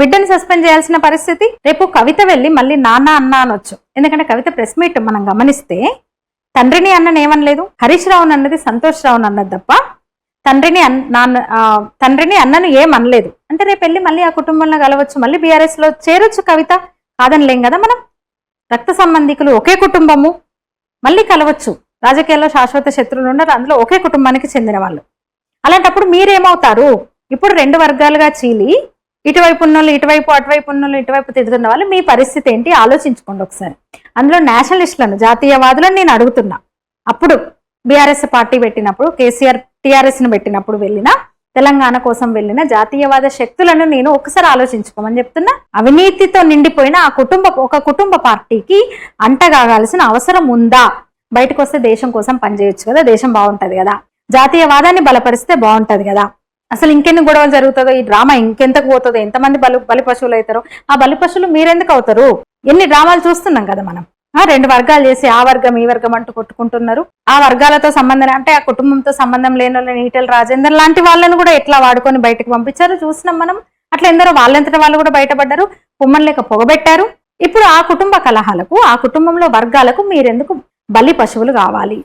బిడ్డని సస్పెండ్ చేయాల్సిన పరిస్థితి. రేపు కవిత వెళ్ళి మళ్ళీ నాన్న అన్న అనొచ్చు. ఎందుకంటే కవిత ప్రెస్ మీట్ మనం గమనిస్తే తండ్రిని అన్నని ఏమనలేదు, హరీష్ రావుని అన్నది సంతోష్ రావుని అన్నది తప్ప తండ్రిని అన్నను ఏమనలేదు. అంటే రేపు వెళ్ళి మళ్ళీ ఆ కుటుంబంలో కలవచ్చు, మళ్ళీ బీఆర్ఎస్ లో చేరొచ్చు కవిత, కాదనిలేం కదా మనం. రక్త సంబంధికులు, ఒకే కుటుంబము, మళ్ళీ కలవచ్చు. రాజకీయాల్లో శాశ్వత శత్రువులు ఉన్నారు, అందులో ఒకే కుటుంబానికి చెందిన వాళ్ళు. అలాంటప్పుడు మీరేమవుతారు? ఇప్పుడు 2 వర్గాలుగా చీలి ఇటువైపు ఉన్నోళ్ళు ఇటువైపు, అటువైపు ఉన్నోళ్ళు ఇటువైపు తిడుతున్న వాళ్ళు మీ పరిస్థితి ఏంటి ఆలోచించుకోండి ఒకసారి. అందులో నేషనలిస్టులను, జాతీయవాదులను నేను అడుగుతున్నా. అప్పుడు బీఆర్ఎస్ పార్టీ పెట్టినప్పుడు, కేసీఆర్ టీఆర్ఎస్ ను పెట్టినప్పుడు వెళ్ళిన, తెలంగాణ కోసం వెళ్ళిన జాతీయవాద శక్తులను నేను ఒకసారి ఆలోచించుకోమని చెప్తున్నా. అవినీతితో నిండిపోయిన ఒక కుటుంబ పార్టీకి అంటగాగాల్సిన అవసరం ఉందా? బయటకు వస్తే దేశం కోసం పనిచేయొచ్చు కదా, దేశం బాగుంటది కదా, జాతీయవాదాన్ని బలపరిస్తే బాగుంటది కదా. అసలు ఇంకెన్ని గొడవలు జరుగుతుందో, ఈ డ్రామా ఇంకెంతకు పోతుందో, ఎంతమంది బలి పశువులు అవుతారో. ఆ బలి పశువులు మీరెందుకు అవుతారు? ఎన్ని డ్రామాలు చూస్తున్నాం కదా మనం. 2 వర్గాలు చేసి ఆ వర్గం ఈ వర్గం అంటూ కొట్టుకుంటున్నారు. ఆ వర్గాలతో సంబంధం అంటే ఆ కుటుంబంతో సంబంధం లేని వాళ్ళని ఈటెల రాజేందర్ లాంటి వాళ్ళని కూడా ఎట్లా వాడుకొని బయటకు పంపించారు చూసినాం మనం. అట్లా ఎందరో వాళ్ళంతటా వాళ్ళు కూడా బయటపడ్డారు, కుమ్మం లేక పొగబెట్టారు. ఇప్పుడు ఆ కుటుంబ కలహాలకు, ఆ కుటుంబంలో వర్గాలకు మీరెందుకు బలి పశువులు కావాలి?